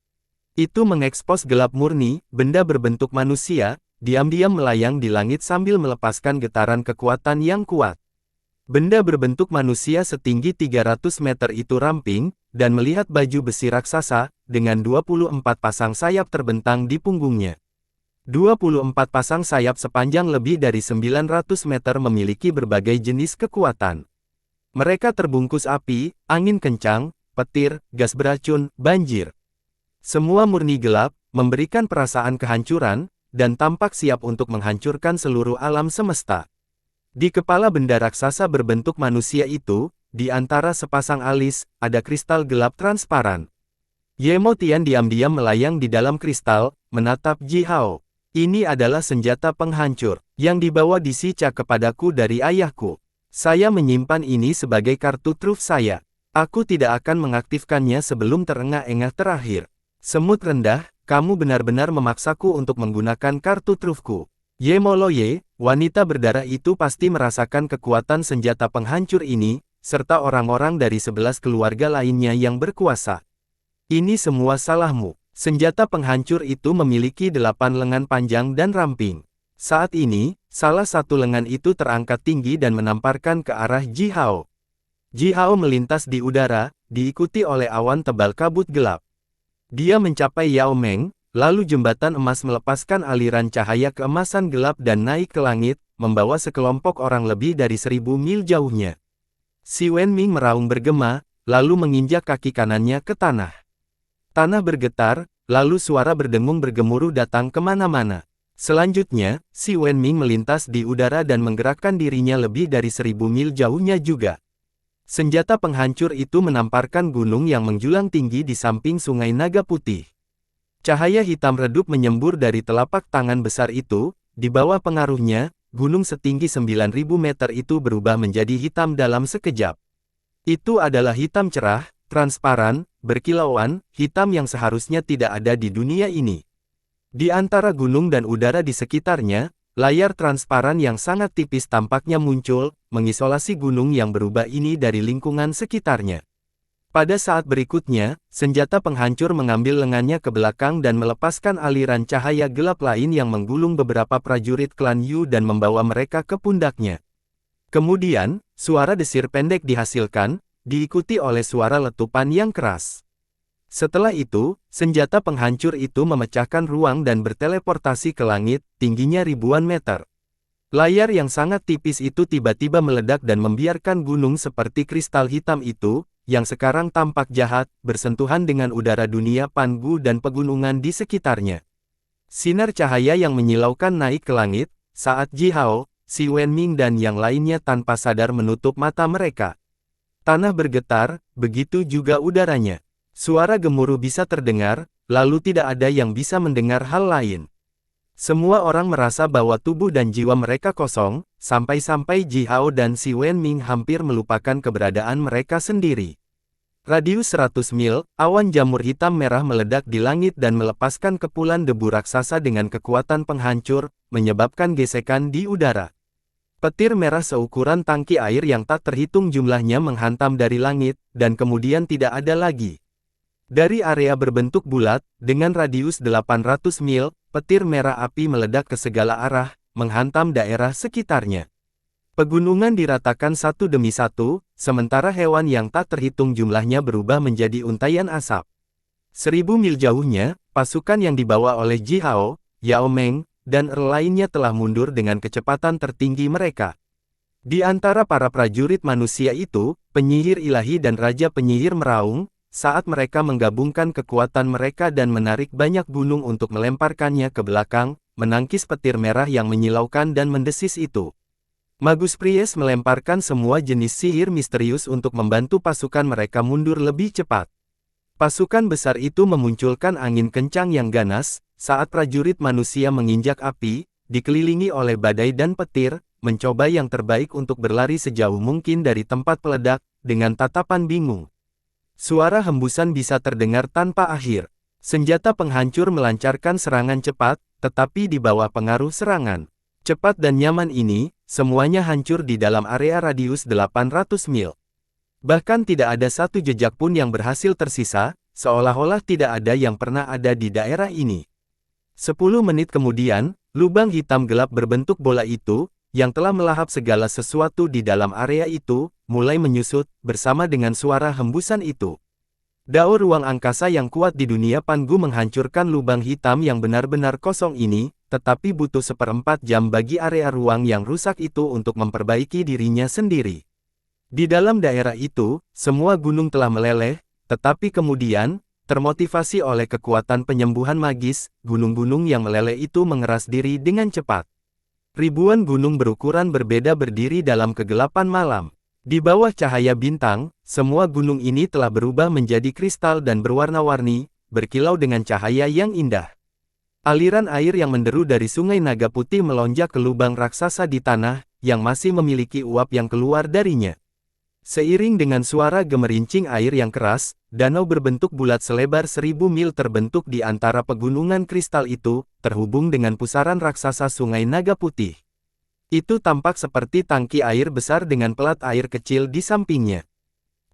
Itu mengekspos gelap murni, benda berbentuk manusia, diam-diam melayang di langit sambil melepaskan getaran kekuatan yang kuat. Benda berbentuk manusia setinggi 300 meter itu ramping, dan melihat baju besi raksasa, dengan 24 pasang sayap terbentang di punggungnya. 24 pasang sayap sepanjang lebih dari 900 meter memiliki berbagai jenis kekuatan. Mereka terbungkus api, angin kencang, petir, gas beracun, banjir. Semua murni gelap, memberikan perasaan kehancuran, dan tampak siap untuk menghancurkan seluruh alam semesta. Di kepala benda raksasa berbentuk manusia itu, di antara sepasang alis, ada kristal gelap transparan. Ye Mo Tian diam-diam melayang di dalam kristal, menatap Ji Hao. Ini adalah senjata penghancur, yang dibawa di Sica kepadaku dari ayahku. Saya menyimpan ini sebagai kartu truf saya. Aku tidak akan mengaktifkannya sebelum terengah-engah terakhir. Semut rendah, kamu benar-benar memaksaku untuk menggunakan kartu trufku. Ye Mo Loye, wanita berdarah itu pasti merasakan kekuatan senjata penghancur ini, serta orang-orang dari 11 keluarga lainnya yang berkuasa. Ini semua salahmu. Senjata penghancur itu memiliki 8 lengan panjang dan ramping. Saat ini, salah satu lengan itu terangkat tinggi dan menamparkan ke arah Ji Hao. Ji Hao melintas di udara, diikuti oleh awan tebal kabut gelap. Dia mencapai Yao Meng, lalu jembatan emas melepaskan aliran cahaya keemasan gelap dan naik ke langit, membawa sekelompok orang lebih dari 1000 mil jauhnya. Si Wenming meraung bergema, lalu menginjak kaki kanannya ke tanah. Tanah bergetar, lalu suara berdengung bergemuruh datang kemana-mana. Selanjutnya, Si Wenming melintas di udara dan menggerakkan dirinya lebih dari 1000 mil jauhnya juga. Senjata penghancur itu menamparkan gunung yang menjulang tinggi di samping Sungai Naga Putih. Cahaya hitam redup menyembur dari telapak tangan besar itu, di bawah pengaruhnya, gunung setinggi 9000 meter itu berubah menjadi hitam dalam sekejap. Itu adalah hitam cerah, transparan, berkilauan, hitam yang seharusnya tidak ada di dunia ini. Di antara gunung dan udara di sekitarnya, layar transparan yang sangat tipis tampaknya muncul, mengisolasi gunung yang berubah ini dari lingkungan sekitarnya. Pada saat berikutnya, senjata penghancur mengambil lengannya ke belakang dan melepaskan aliran cahaya gelap lain yang menggulung beberapa prajurit klan Yu dan membawa mereka ke pundaknya. Kemudian, suara desir pendek dihasilkan, diikuti oleh suara letupan yang keras. Setelah itu, senjata penghancur itu memecahkan ruang dan berteleportasi ke langit, tingginya ribuan meter. Layar yang sangat tipis itu tiba-tiba meledak dan membiarkan gunung seperti kristal hitam itu, yang sekarang tampak jahat, bersentuhan dengan udara dunia Pangu dan pegunungan di sekitarnya. Sinar cahaya yang menyilaukan naik ke langit, saat Ji Hao, Si Wenming dan yang lainnya tanpa sadar menutup mata mereka. Tanah bergetar, begitu juga udaranya. Suara gemuruh bisa terdengar, lalu tidak ada yang bisa mendengar hal lain. Semua orang merasa bahwa tubuh dan jiwa mereka kosong, sampai-sampai Ji Hao dan Si Wenming hampir melupakan keberadaan mereka sendiri. Radius 100 mil, awan jamur hitam merah meledak di langit dan melepaskan kepulan debu raksasa dengan kekuatan penghancur, menyebabkan gesekan di udara. Petir merah seukuran tangki air yang tak terhitung jumlahnya menghantam dari langit, dan kemudian tidak ada lagi. Dari area berbentuk bulat, dengan radius 800 mil, petir merah api meledak ke segala arah, menghantam daerah sekitarnya. Pegunungan diratakan satu demi satu, sementara hewan yang tak terhitung jumlahnya berubah menjadi untaian asap. 1000 mil jauhnya, pasukan yang dibawa oleh Ji Hao, Yao Meng, dan lainnya telah mundur dengan kecepatan tertinggi mereka. Di antara para prajurit manusia itu, penyihir ilahi dan raja penyihir meraung, saat mereka menggabungkan kekuatan mereka dan menarik banyak gunung untuk melemparkannya ke belakang, menangkis petir merah yang menyilaukan dan mendesis itu. Magus Priest melemparkan semua jenis sihir misterius untuk membantu pasukan mereka mundur lebih cepat. Pasukan besar itu memunculkan angin kencang yang ganas, saat prajurit manusia menginjak api, dikelilingi oleh badai dan petir, mencoba yang terbaik untuk berlari sejauh mungkin dari tempat peledak, dengan tatapan bingung. Suara hembusan bisa terdengar tanpa akhir. Senjata penghancur melancarkan serangan cepat, tetapi di bawah pengaruh serangan cepat dan nyaman ini, semuanya hancur di dalam area radius 800 mil. Bahkan tidak ada satu jejak pun yang berhasil tersisa, seolah-olah tidak ada yang pernah ada di daerah ini. 10 menit kemudian, lubang hitam gelap berbentuk bola itu, yang telah melahap segala sesuatu di dalam area itu, mulai menyusut, bersama dengan suara hembusan itu. Dao ruang angkasa yang kuat di dunia Pangu menghancurkan lubang hitam yang benar-benar kosong ini, tetapi butuh 1/4 jam bagi area ruang yang rusak itu untuk memperbaiki dirinya sendiri. Di dalam daerah itu, semua gunung telah meleleh, tetapi kemudian, termotivasi oleh kekuatan penyembuhan magis, gunung-gunung yang meleleh itu mengeras diri dengan cepat. Ribuan gunung berukuran berbeda berdiri dalam kegelapan malam. Di bawah cahaya bintang, semua gunung ini telah berubah menjadi kristal dan berwarna-warni, berkilau dengan cahaya yang indah. Aliran air yang menderu dari Sungai Naga Putih melonjak ke lubang raksasa di tanah, yang masih memiliki uap yang keluar darinya. Seiring dengan suara gemerincing air yang keras, danau berbentuk bulat selebar 1000 mil terbentuk di antara pegunungan kristal itu, terhubung dengan pusaran raksasa Sungai Naga Putih. Itu tampak seperti tangki air besar dengan pelat air kecil di sampingnya.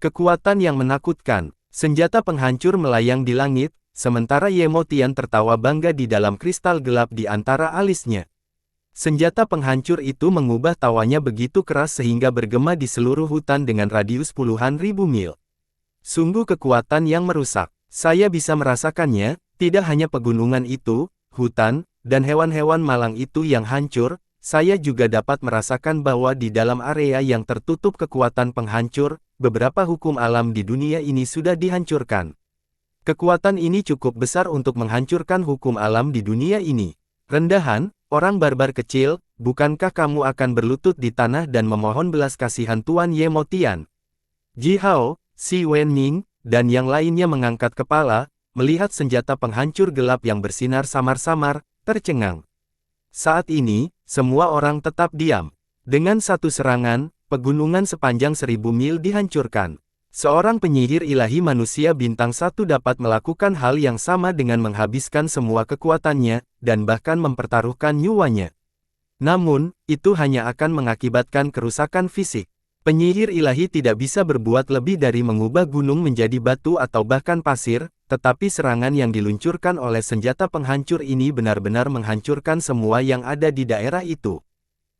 Kekuatan yang menakutkan, senjata penghancur melayang di langit, sementara Yemo Tian tertawa bangga di dalam kristal gelap di antara alisnya. Senjata penghancur itu mengubah tawanya begitu keras sehingga bergema di seluruh hutan dengan radius puluhan ribu mil. Sungguh kekuatan yang merusak. Saya bisa merasakannya, tidak hanya pegunungan itu, hutan, dan hewan-hewan malang itu yang hancur, saya juga dapat merasakan bahwa di dalam area yang tertutup kekuatan penghancur, beberapa hukum alam di dunia ini sudah dihancurkan. Kekuatan ini cukup besar untuk menghancurkan hukum alam di dunia ini. Rendahan, orang barbar kecil, bukankah kamu akan berlutut di tanah dan memohon belas kasihan Tuan Yemo Tian? Ji Hao, Si Wenming, dan yang lainnya mengangkat kepala, melihat senjata penghancur gelap yang bersinar samar-samar, tercengang. Saat ini, semua orang tetap diam. Dengan satu serangan, pegunungan sepanjang 1000 mil dihancurkan. Seorang penyihir ilahi manusia bintang 1 dapat melakukan hal yang sama dengan menghabiskan semua kekuatannya, dan bahkan mempertaruhkan nyawanya. Namun, itu hanya akan mengakibatkan kerusakan fisik. Penyihir ilahi tidak bisa berbuat lebih dari mengubah gunung menjadi batu atau bahkan pasir, tetapi serangan yang diluncurkan oleh senjata penghancur ini benar-benar menghancurkan semua yang ada di daerah itu.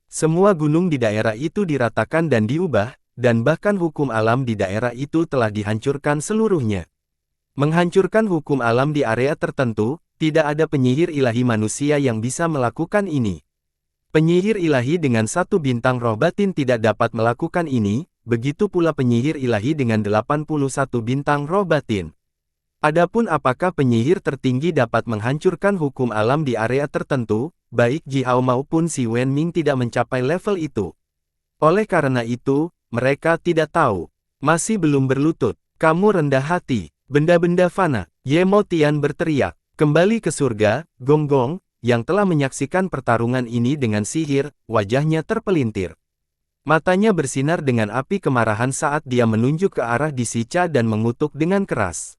Semua gunung di daerah itu diratakan dan diubah, dan bahkan hukum alam di daerah itu telah dihancurkan seluruhnya. Menghancurkan hukum alam di area tertentu, tidak ada penyihir ilahi manusia yang bisa melakukan ini. Penyihir ilahi dengan 1 bintang roh batin tidak dapat melakukan ini, begitu pula penyihir ilahi dengan 81 bintang roh batin. Adapun apakah penyihir tertinggi dapat menghancurkan hukum alam di area tertentu, baik Ji Hao maupun Si Wenming tidak mencapai level itu. Oleh karena itu, mereka tidak tahu. Masih belum berlutut, kamu rendah hati, benda-benda fana. Ye Mo Tian berteriak, kembali ke surga, Gong Gong, yang telah menyaksikan pertarungan ini dengan sihir, wajahnya terpelintir. Matanya bersinar dengan api kemarahan saat dia menunjuk ke arah Disi Cha dan mengutuk dengan keras.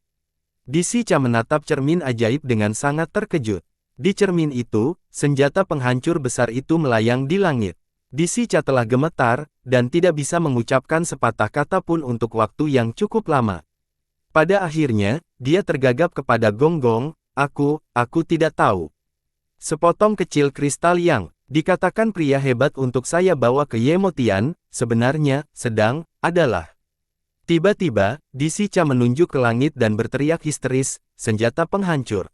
Disi Cha menatap cermin ajaib dengan sangat terkejut. Di cermin itu, senjata penghancur besar itu melayang di langit. Disi Cha telah gemetar, dan tidak bisa mengucapkan sepatah kata pun untuk waktu yang cukup lama. Pada akhirnya, dia tergagap kepada Gong Gong, aku tidak tahu. Sepotong kecil kristal yang dikatakan pria hebat untuk saya bawa ke Ye Mo Tian, sebenarnya adalah. Tiba-tiba, Disi Cha menunjuk ke langit dan berteriak histeris, senjata penghancur.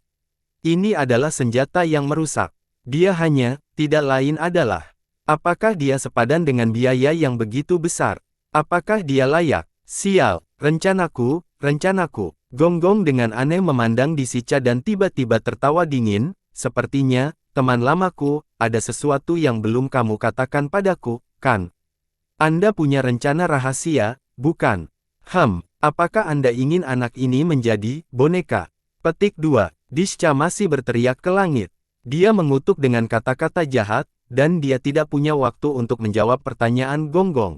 Ini adalah senjata yang merusak. Dia hanya, tidak lain adalah. Apakah dia sepadan dengan biaya yang begitu besar? Apakah dia layak? Sial, rencanaku. Gong Gong dengan aneh memandang Disi Cha dan tiba-tiba tertawa dingin. Sepertinya, teman lamaku, ada sesuatu yang belum kamu katakan padaku, kan? Anda punya rencana rahasia, bukan? Apakah Anda ingin anak ini menjadi boneka? Petik 2. Disi Cha masih berteriak ke langit. Dia mengutuk dengan kata-kata jahat, dan dia tidak punya waktu untuk menjawab pertanyaan Gong Gong.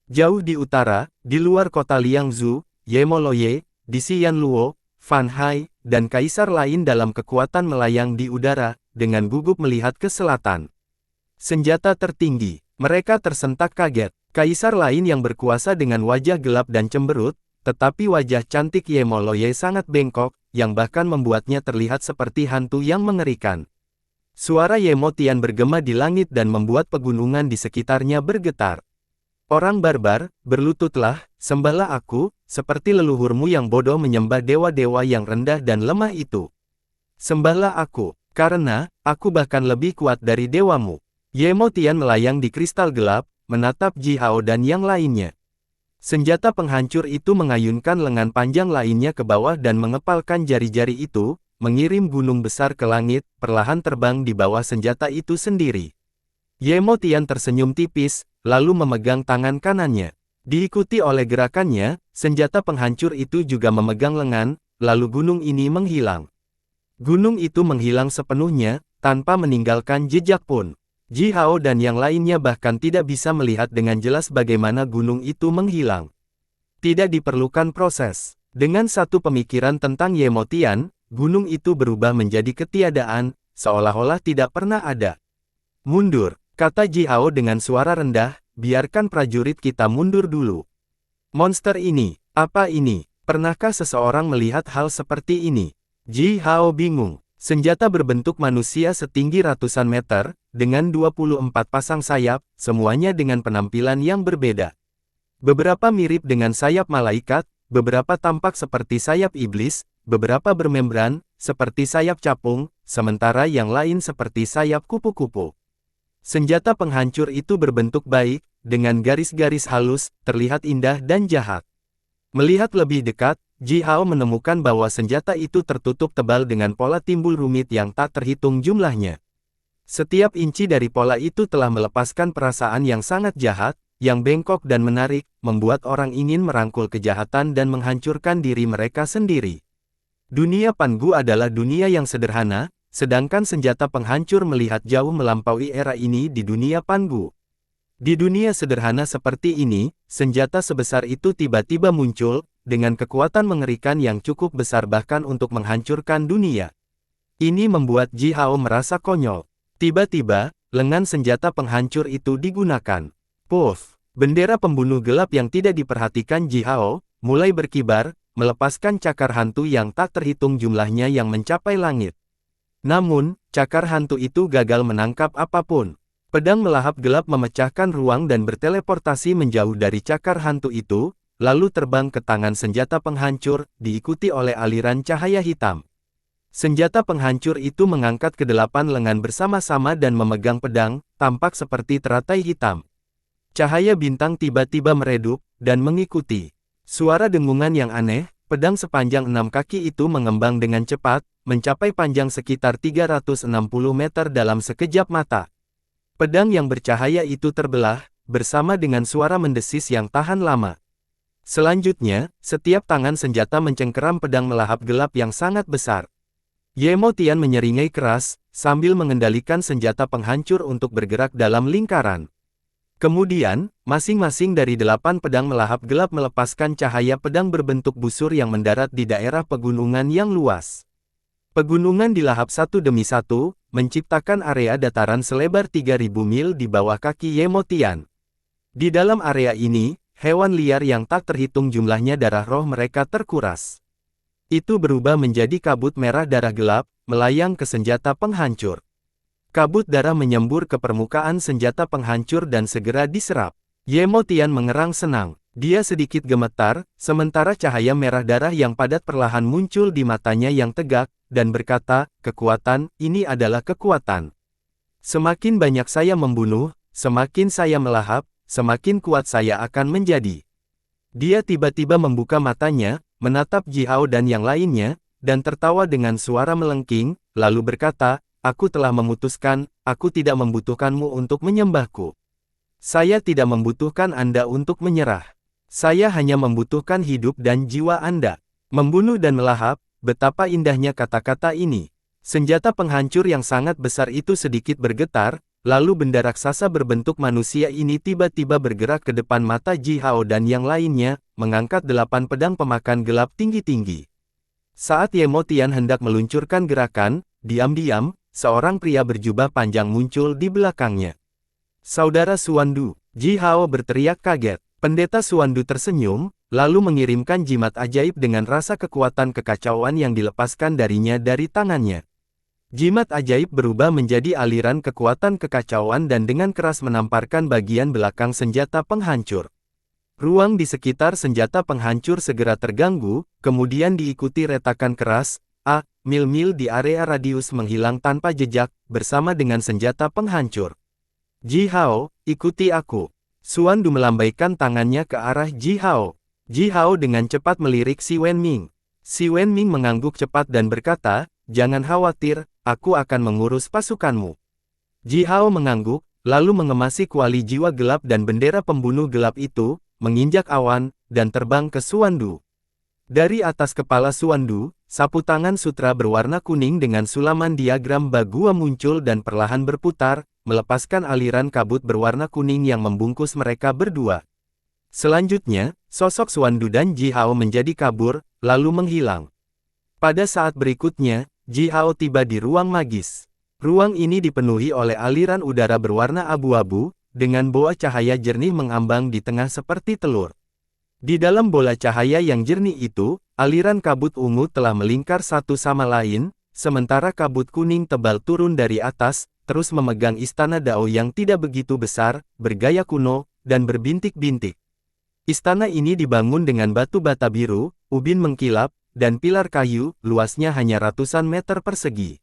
Jauh di utara, di luar kota Liangzhu, Ye Mo Loye, Disi Yan Luo, Fan Hai, dan kaisar lain dalam kekuatan melayang di udara, dengan gugup melihat ke selatan. Senjata tertinggi. Mereka tersentak kaget. Kaisar lain yang berkuasa dengan wajah gelap dan cemberut, tetapi wajah cantik Ye Mo Loye sangat bengkok, yang bahkan membuatnya terlihat seperti hantu yang mengerikan. Suara Ye Mo Tian bergema di langit dan membuat pegunungan di sekitarnya bergetar. Orang barbar, berlututlah, sembahlah aku, seperti leluhurmu yang bodoh menyembah dewa-dewa yang rendah dan lemah itu. Sembahlah aku, karena, aku bahkan lebih kuat dari dewamu. Ye Mo Tian melayang di kristal gelap, menatap Ji Hao dan yang lainnya. Senjata penghancur itu mengayunkan lengan panjang lainnya ke bawah dan mengepalkan jari-jari itu, mengirim gunung besar ke langit, perlahan terbang di bawah senjata itu sendiri. Ye Mo Tian tersenyum tipis, lalu memegang tangan kanannya. Diikuti oleh gerakannya, senjata penghancur itu juga memegang lengan, lalu gunung ini menghilang. Gunung itu menghilang sepenuhnya, tanpa meninggalkan jejak pun. Ji Hao dan yang lainnya bahkan tidak bisa melihat dengan jelas bagaimana gunung itu menghilang. Tidak diperlukan proses. Dengan satu pemikiran tentang Ye Mo Tian, gunung itu berubah menjadi ketiadaan, seolah-olah tidak pernah ada. Mundur, kata Ji Hao dengan suara rendah. Biarkan prajurit kita mundur dulu. Monster ini, apa ini? Pernahkah seseorang melihat hal seperti ini? Ji Hao bingung. Senjata berbentuk manusia setinggi ratusan meter, dengan 24 pasang sayap, semuanya dengan penampilan yang berbeda. Beberapa mirip dengan sayap malaikat, beberapa tampak seperti sayap iblis, beberapa bermembran, seperti sayap capung, sementara yang lain seperti sayap kupu-kupu. Senjata penghancur itu berbentuk baik, dengan garis-garis halus, terlihat indah dan jahat. Melihat lebih dekat, Ji Hao menemukan bahwa senjata itu tertutup tebal dengan pola timbul rumit yang tak terhitung jumlahnya. Setiap inci dari pola itu telah melepaskan perasaan yang sangat jahat, yang bengkok dan menarik, membuat orang ingin merangkul kejahatan dan menghancurkan diri mereka sendiri. Dunia Pangu adalah dunia yang sederhana, sedangkan senjata penghancur melihat jauh melampaui era ini di dunia Pangu. Di dunia sederhana seperti ini, senjata sebesar itu tiba-tiba muncul, dengan kekuatan mengerikan yang cukup besar bahkan untuk menghancurkan dunia. Ini membuat Ji Hao merasa konyol. Tiba-tiba, lengan senjata penghancur itu digunakan. Puff! Bendera pembunuh gelap yang tidak diperhatikan Ji Hao, mulai berkibar, melepaskan cakar hantu yang tak terhitung jumlahnya yang mencapai langit. Namun, cakar hantu itu gagal menangkap apapun. Pedang melahap gelap memecahkan ruang dan berteleportasi menjauh dari cakar hantu itu, lalu terbang ke tangan senjata penghancur, diikuti oleh aliran cahaya hitam. Senjata penghancur itu mengangkat kedelapan lengan bersama-sama dan memegang pedang, tampak seperti teratai hitam. Cahaya bintang tiba-tiba meredup, dan mengikuti. Suara dengungan yang aneh, pedang sepanjang 6 kaki itu mengembang dengan cepat, mencapai panjang sekitar 360 meter dalam sekejap mata. Pedang yang bercahaya itu terbelah, bersama dengan suara mendesis yang tahan lama. Selanjutnya, setiap tangan senjata mencengkeram pedang melahap gelap yang sangat besar. Ye Mo Tian menyeringai keras, sambil mengendalikan senjata penghancur untuk bergerak dalam lingkaran. Kemudian, masing-masing dari 8 pedang melahap gelap melepaskan cahaya pedang berbentuk busur yang mendarat di daerah pegunungan yang luas. Pegunungan dilahap satu demi satu, menciptakan area dataran selebar 3.000 mil di bawah kaki Ye Mo Tian. Di dalam area ini, hewan liar yang tak terhitung jumlahnya darah roh mereka terkuras. Itu berubah menjadi kabut merah darah gelap, melayang ke senjata penghancur. Kabut darah menyembur ke permukaan senjata penghancur dan segera diserap. Ye Mo Tian mengerang senang. Dia sedikit gemetar, sementara cahaya merah darah yang padat perlahan muncul di matanya yang tegak, dan berkata, kekuatan, ini adalah kekuatan. Semakin banyak saya membunuh, semakin saya melahap, semakin kuat saya akan menjadi. Dia tiba-tiba membuka matanya, menatap Ji Hao dan yang lainnya, dan tertawa dengan suara melengking, lalu berkata, aku telah memutuskan, aku tidak membutuhkanmu untuk menyembahku. Saya tidak membutuhkan Anda untuk menyerah. Saya hanya membutuhkan hidup dan jiwa Anda. Membunuh dan melahap, betapa indahnya kata-kata ini. Senjata penghancur yang sangat besar itu sedikit bergetar, lalu benda raksasa berbentuk manusia ini tiba-tiba bergerak ke depan mata Ji Hao dan yang lainnya, mengangkat 8 pedang pemakan gelap tinggi-tinggi. Saat Ye Mo Tian hendak meluncurkan gerakan, diam-diam, seorang pria berjubah panjang muncul di belakangnya. Saudara Xuandu, Ji Hao berteriak kaget. Pendeta Xuandu tersenyum, lalu mengirimkan jimat ajaib dengan rasa kekuatan kekacauan yang dilepaskan darinya dari tangannya. Jimat ajaib berubah menjadi aliran kekuatan kekacauan dan dengan keras menamparkan bagian belakang senjata penghancur. Ruang di sekitar senjata penghancur segera terganggu, kemudian diikuti retakan keras, mil-mil di area radius menghilang tanpa jejak, bersama dengan senjata penghancur. Ji Hao, ikuti aku. Xuandu melambaikan tangannya ke arah Ji Hao. Ji Hao dengan cepat melirik Si Wenming. Si Wenming mengangguk cepat dan berkata, jangan khawatir, aku akan mengurus pasukanmu. Ji Hao mengangguk, lalu mengemasi kuali jiwa gelap dan bendera pembunuh gelap itu, menginjak awan, dan terbang ke Xuandu. Dari atas kepala Xuandu, sapu tangan sutra berwarna kuning dengan sulaman diagram Bagua muncul dan perlahan berputar, melepaskan aliran kabut berwarna kuning yang membungkus mereka berdua. Selanjutnya, sosok Xuandu dan Ji Hao menjadi kabur, lalu menghilang. Pada saat berikutnya, Ji Hao tiba di ruang magis. Ruang ini dipenuhi oleh aliran udara berwarna abu-abu, dengan bola cahaya jernih mengambang di tengah seperti telur. Di dalam bola cahaya yang jernih itu, aliran kabut ungu telah melingkar satu sama lain, sementara kabut kuning tebal turun dari atas, terus memegang istana Dao yang tidak begitu besar, bergaya kuno, dan berbintik-bintik. Istana ini dibangun dengan batu bata biru, ubin mengkilap, dan pilar kayu, luasnya hanya ratusan meter persegi.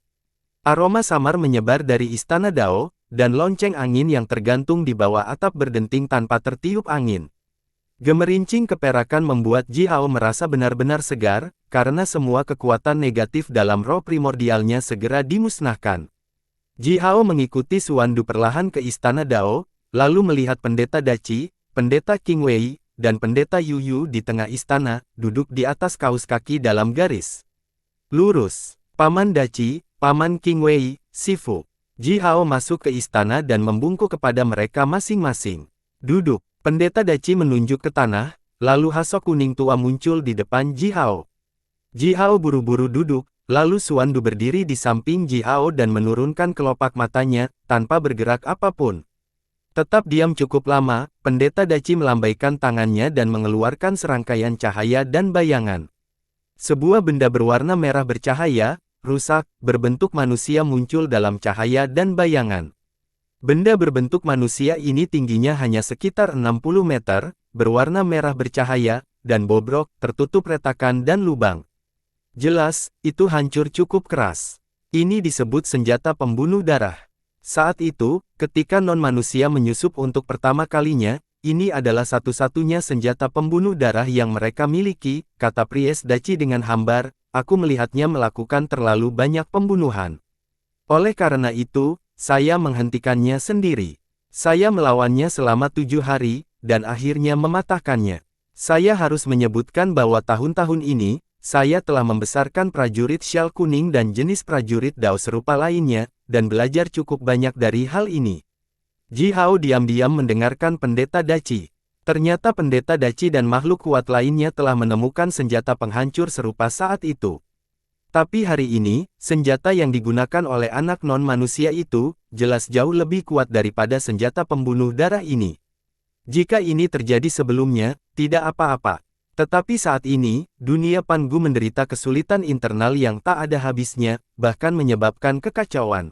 Aroma samar menyebar dari istana Dao, dan lonceng angin yang tergantung di bawah atap berdenting tanpa tertiup angin. Gemerincing keperakan membuat Ji Hao merasa benar-benar segar, karena semua kekuatan negatif dalam roh primordialnya segera dimusnahkan. Ji Hao mengikuti Xuandu perlahan ke istana Dao, lalu melihat pendeta Daci, pendeta Qing Wei, dan pendeta Yu Yu di tengah istana, duduk di atas kaus kaki dalam garis lurus. Paman Daci, Paman Qing Wei, Sifu. Ji Hao masuk ke istana dan membungkuk kepada mereka masing-masing. Duduk. Pendeta Daci menunjuk ke tanah, lalu hasok kuning tua muncul di depan Ji Hao. Ji Hao buru-buru duduk, lalu Xuandu berdiri di samping Ji Hao dan menurunkan kelopak matanya, tanpa bergerak apapun. Tetap diam cukup lama, Pendeta Daci melambaikan tangannya dan mengeluarkan serangkaian cahaya dan bayangan. Sebuah benda berwarna merah bercahaya, rusak, berbentuk manusia muncul dalam cahaya dan bayangan. Benda berbentuk manusia ini tingginya hanya sekitar 60 meter, berwarna merah bercahaya, dan bobrok, tertutup retakan dan lubang. Jelas, itu hancur cukup keras. Ini disebut senjata pembunuh darah. Saat itu, ketika non-manusia menyusup untuk pertama kalinya, ini adalah satu-satunya senjata pembunuh darah yang mereka miliki, kata Priest Daci dengan hambar, aku melihatnya melakukan terlalu banyak pembunuhan. Oleh karena itu, saya menghentikannya sendiri. Saya melawannya selama 7 hari, dan akhirnya mematahkannya. Saya harus menyebutkan bahwa tahun-tahun ini, saya telah membesarkan prajurit Shell Kuning dan jenis prajurit Dao serupa lainnya, dan belajar cukup banyak dari hal ini. Ji Hao diam-diam mendengarkan Pendeta Daci. Ternyata Pendeta Daci dan makhluk kuat lainnya telah menemukan senjata penghancur serupa saat itu. Tapi hari ini, senjata yang digunakan oleh anak non-manusia itu, jelas jauh lebih kuat daripada senjata pembunuh darah ini. Jika ini terjadi sebelumnya, tidak apa-apa. Tetapi saat ini, dunia Pangu menderita kesulitan internal yang tak ada habisnya, bahkan menyebabkan kekacauan.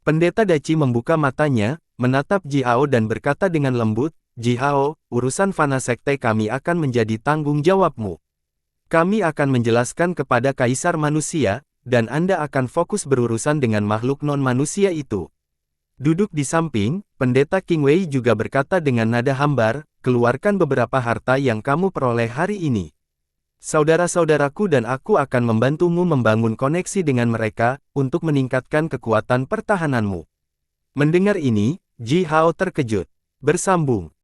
Pendeta Daci membuka matanya, menatap Ji Hao dan berkata dengan lembut, Ji Hao, urusan Fana Sekte kami akan menjadi tanggung jawabmu. Kami akan menjelaskan kepada Kaisar Manusia, dan Anda akan fokus berurusan dengan makhluk non-manusia itu. Duduk di samping, Pendeta King Wei juga berkata dengan nada hambar, keluarkan beberapa harta yang kamu peroleh hari ini. Saudara-saudaraku dan aku akan membantumu membangun koneksi dengan mereka, untuk meningkatkan kekuatan pertahananmu. Mendengar ini, Ji Hao terkejut. Bersambung.